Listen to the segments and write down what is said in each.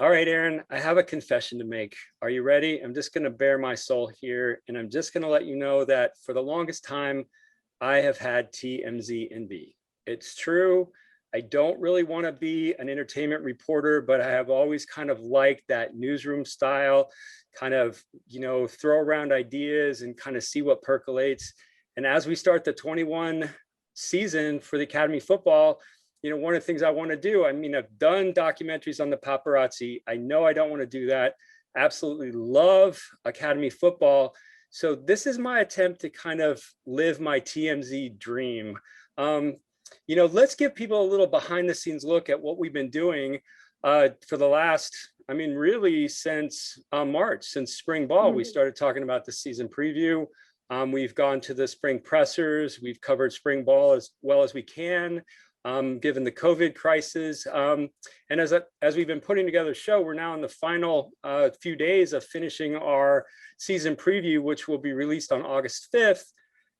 All right, Aaron, I have a confession to make. Are you ready? I'm just going to bare my soul here, and I'm just going to let you know that for the longest time, I have had TMZ envy. It's true. I don't really want to be an entertainment reporter, but I have always kind of liked that newsroom style, kind of, throw around ideas and kind of see what percolates. And as we start the 21 season for the Academy football, one of the things I want to do, I mean, I've done documentaries on the paparazzi. I know I don't want to do that. Absolutely love Academy football. So this is my attempt to kind of live my TMZ dream. Let's give people a little behind the scenes look at what we've been doing for the last, really since March, since spring ball. We started talking about the season preview. We've gone to the spring pressers. We've covered spring ball as well as we can. Given the COVID crisis. And as we've been putting together a show, we're now in the final few days of finishing our season preview, which will be released on August 5th.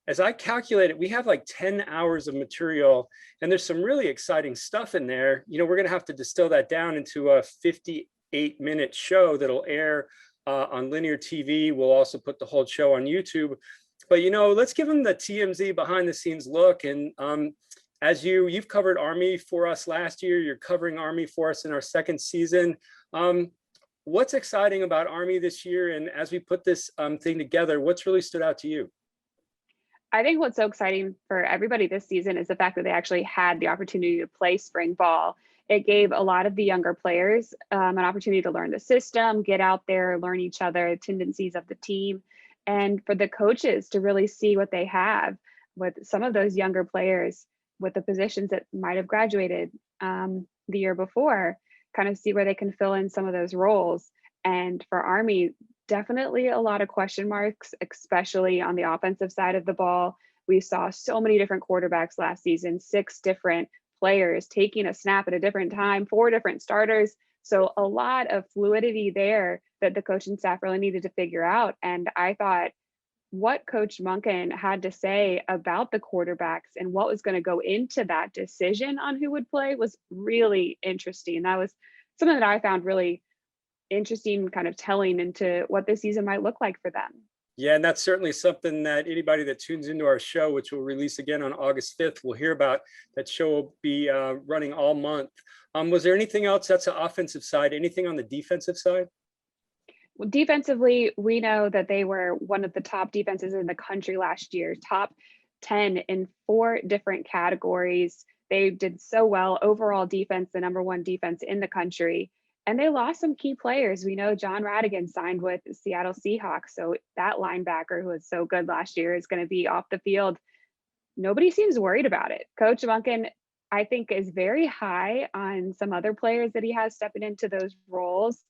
As I calculated, we have like 10 hours of material, and there's some really exciting stuff in there. We're going to have to distill that down into a 58-minute show that'll air on linear TV. We'll also put the whole show on YouTube. But, let's give them the TMZ behind the scenes look. And as you've covered Army for us last year, you're covering Army for us in our second season. What's exciting about Army this year? And as we put this thing together, what's really stood out to you? I think what's so exciting for everybody this season is the fact that they actually had the opportunity to play spring ball. It gave a lot of the younger players an opportunity to learn the system, get out there, learn each other, tendencies of the team, and for the coaches to really see what they have with some of those younger players with the positions that might have graduated the year before, kind of see where they can fill in some of those roles. And for Army, definitely a lot of question marks, especially on the offensive side of the ball. We saw so many different quarterbacks last season, 6 different players taking a snap at a different time, 4 different starters. So a lot of fluidity there that the coaching staff really needed to figure out. And I thought what Coach Monken had to say about the quarterbacks and what was going to go into that decision on who would play was really interesting. That was something that I found really interesting, kind of telling into what this season might look like for them. Yeah, and that's certainly something that anybody that tunes into our show, which will release again on August 5th, will hear about. That show will be running all month. Was there anything else that's the offensive side? Anything on the defensive side? Well, defensively, we know that they were one of the top defenses in the country last year, top 10 in 4 different categories. They did so well. Overall defense, the #1 defense in the country. And they lost some key players. We know John Radigan signed with the Seattle Seahawks. So that linebacker who was so good last year is going to be off the field. Nobody seems worried about it. Coach Monken, I think, is very high on some other players that he has stepping into those roles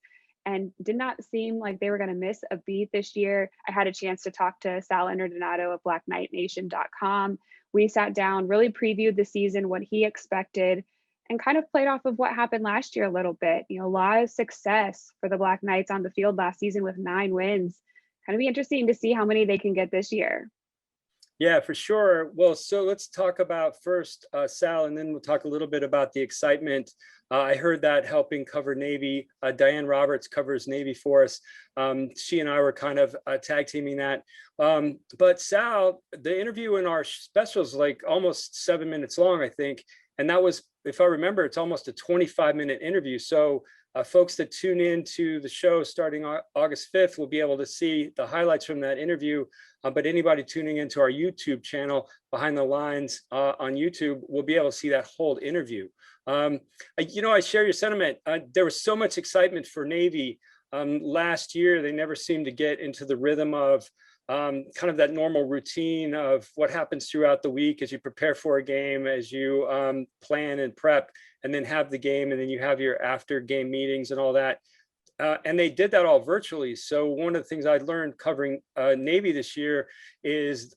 and did not seem like they were going to miss a beat this year. I had a chance to talk to Sal Interdonato of BlackKnightNation.com. We sat down, really previewed the season, what he expected, and kind of played off of what happened last year a little bit. A lot of success for the Black Knights on the field last season with 9 wins. Kind of be interesting to see how many they can get this year. Yeah, for sure. Well, so let's talk about first Sal, and then we'll talk a little bit about the excitement. I heard that helping cover Navy. Diane Roberts covers Navy for us. She and I were kind of tag teaming that. But Sal, the interview in our special is like almost 7 minutes long, I think. And that was, if I remember, it's almost a 25-minute interview. So folks that tune in to the show starting August 5th will be able to see the highlights from that interview. But anybody tuning into our YouTube channel, Behind the Lines on YouTube, will be able to see that whole interview. I share your sentiment. There was so much excitement for Navy last year. They never seemed to get into the rhythm of kind of that normal routine of what happens throughout the week as you prepare for a game, as you plan and prep, and then have the game, and then you have your after game meetings and all that. And they did that all virtually. So one of the things I learned covering Navy this year is,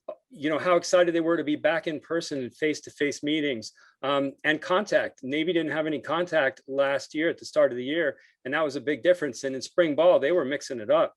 how excited they were to be back in person and face-to-face meetings and contact. Navy didn't have any contact last year at the start of the year, and that was a big difference. And in spring ball, they were mixing it up.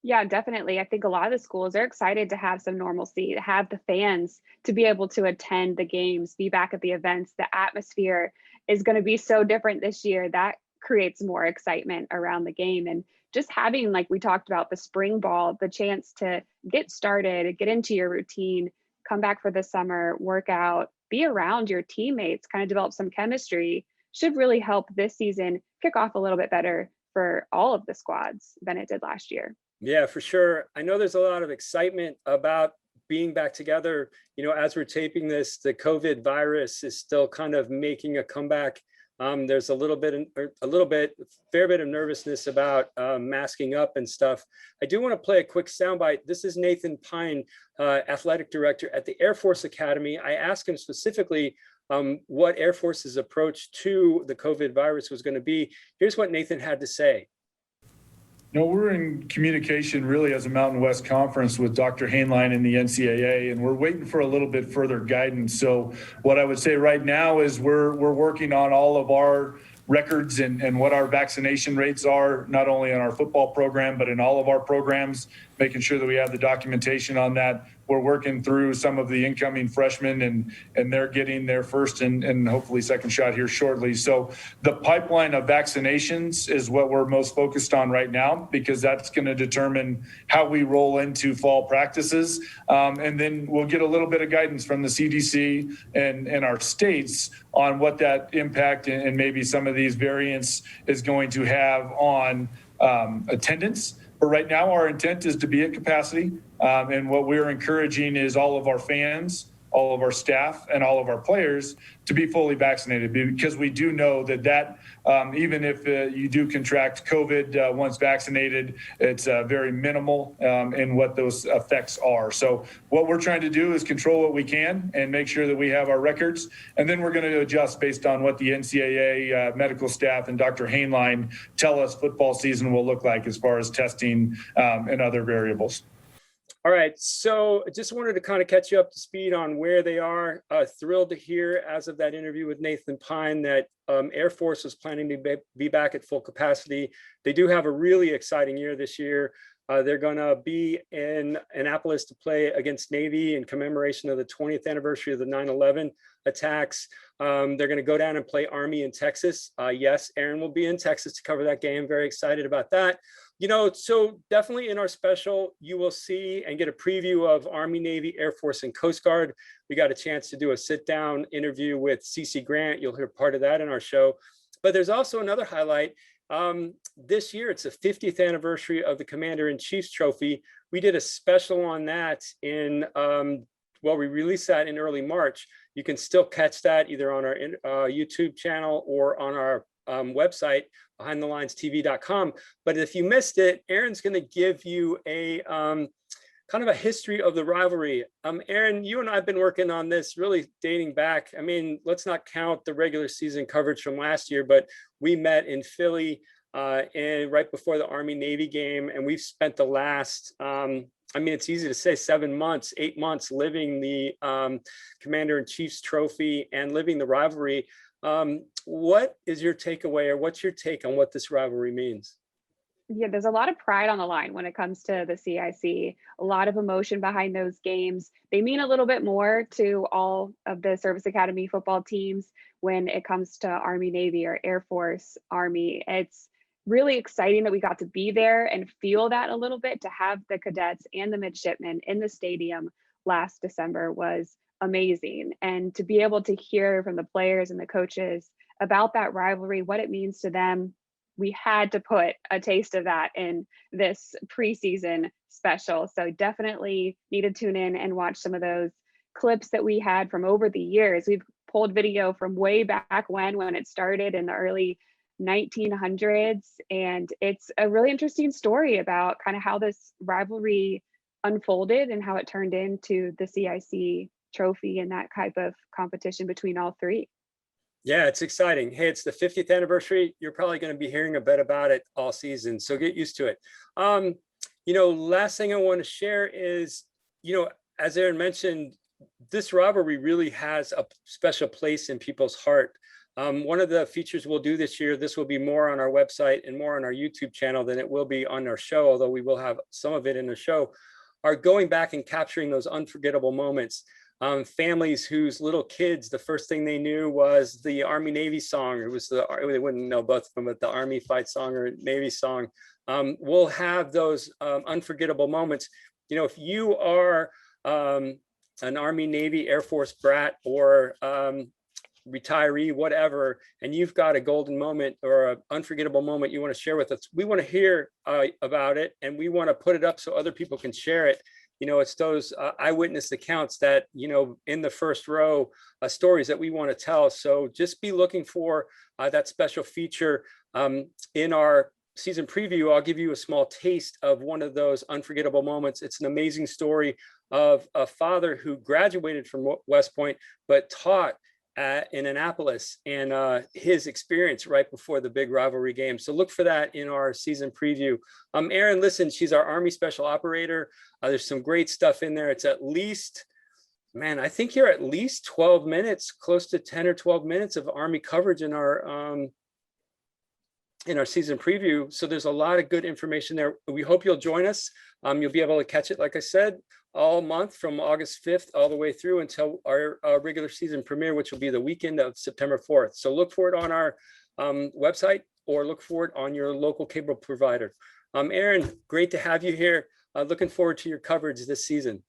Yeah, definitely. I think a lot of the schools are excited to have some normalcy, to have the fans to be able to attend the games, be back at the events. The atmosphere is going to be so different this year. That creates more excitement around the game. And just having, like we talked about, the spring ball, the chance to get started, get into your routine, come back for the summer, work out, be around your teammates, kind of develop some chemistry, should really help this season kick off a little bit better for all of the squads than it did last year. Yeah, for sure. I know there's a lot of excitement about being back together. As we're taping this, the COVID virus is still kind of making a comeback. There's a fair bit of nervousness about masking up and stuff. I do want to play a quick soundbite. This is Nathan Pine, athletic director at the Air Force Academy. I asked him specifically what Air Force's approach to the COVID virus was going to be. Here's what Nathan had to say. No, we're in communication really as a Mountain West Conference with Dr. Hainline and the NCAA, and we're waiting for a little bit further guidance. So what I would say right now is we're working on all of our records and what our vaccination rates are, not only in our football program, but in all of our programs, making sure that we have the documentation on that. We're working through some of the incoming freshmen and they're getting their first and hopefully second shot here shortly. So the pipeline of vaccinations is what we're most focused on right now, because that's going to determine how we roll into fall practices. And then we'll get a little bit of guidance from the CDC and our states on what that impact and maybe some of these variants is going to have on attendance. But right now, our intent is to be at capacity. And what we're encouraging is all of our fans, all of our staff, and all of our players to be fully vaccinated, because we do know that even if you do contract COVID once vaccinated, it's very minimal in what those effects are. So what we're trying to do is control what we can and make sure that we have our records. And then we're going to adjust based on what the NCAA medical staff and Dr. Hainline tell us football season will look like as far as testing and other variables. All right, so I just wanted to kind of catch you up to speed on where they are. Thrilled to hear, as of that interview with Nathan Pine, that Air Force is planning to be back at full capacity. They do have a really exciting year this year. They're going to be in Annapolis to play against Navy in commemoration of the 20th anniversary of the 9/11 attacks. They're going to go down and play Army in Texas. Yes, Aaron will be in Texas to cover that game. Very excited about that. So definitely in our special, you will see and get a preview of Army, Navy, Air Force, and Coast Guard. We got a chance to do a sit-down interview with CeCe Grant. You'll hear part of that in our show. But there's also another highlight. This year, it's the 50th anniversary of the Commander-in-Chief's Trophy. We did a special on that we released that in early March. You can still catch that either on our YouTube channel or on our website, behindthelinestv.com. But if you missed it, Aaron's going to give you a kind of a history of the rivalry. Aaron, you and I have been working on this really dating back. I mean, let's not count the regular season coverage from last year, but we met in Philly and right before the Army Navy game, and we've spent the last it's easy to say 7 months, 8 months living the Commander-in-Chief's Trophy and living the rivalry. What is your takeaway, or what's your take on what this rivalry means? Yeah, there's a lot of pride on the line when it comes to the CIC, a lot of emotion behind those games. They mean a little bit more to all of the Service Academy football teams when it comes to Army, Navy, or Air Force, Army. It's really exciting that we got to be there and feel that a little bit. To have the cadets and the midshipmen in the stadium last December was amazing. And to be able to hear from the players and the coaches about that rivalry, what it means to them, we had to put a taste of that in this preseason special. So definitely need to tune in and watch some of those clips that we had from over the years. We've pulled video from way back when it started in the early 1900s. And it's a really interesting story about kind of how this rivalry unfolded and how it turned into the CIC trophy and that type of competition between all three. Yeah, it's exciting. Hey, it's the 50th anniversary. You're probably going to be hearing a bit about it all season, so get used to it. Last thing I want to share is, as Aaron mentioned, this rivalry really has a special place in people's heart. One of the features we'll do this year, this will be more on our website and more on our YouTube channel than it will be on our show, although we will have some of it in the show, are going back and capturing those unforgettable moments. families whose little kids, the first thing they knew was the Army Navy song. It was they wouldn't know both of them, but the Army fight song or Navy song. We'll have those unforgettable moments. You know, if you are an Army, Navy, Air Force brat, or retiree, whatever, and you've got a golden moment or an unforgettable moment you want to share with us, we want to hear about it, and we want to put it up so other people can share it. You know, it's those eyewitness accounts that, you know, in the first row, stories that we want to tell. So just be looking for that special feature in our season preview. I'll give you a small taste of one of those unforgettable moments. It's an amazing story of a father who graduated from West Point, but taught in Annapolis, and his experience right before the big rivalry game. So look for that in our season preview. Erin, listen, she's our Army Special Operator. There's some great stuff in there. It's at least, man, I think you're at least 12 minutes, close to 10 or 12 minutes of Army coverage in our season preview. So there's a lot of good information there. We hope you'll join us. You'll be able to catch it, like I said, all month from August 5th all the way through until our regular season premiere, which will be the weekend of September 4th. So look for it on our website, or look for it on your local cable provider. Erin, great to have you here. Looking forward to your coverage this season.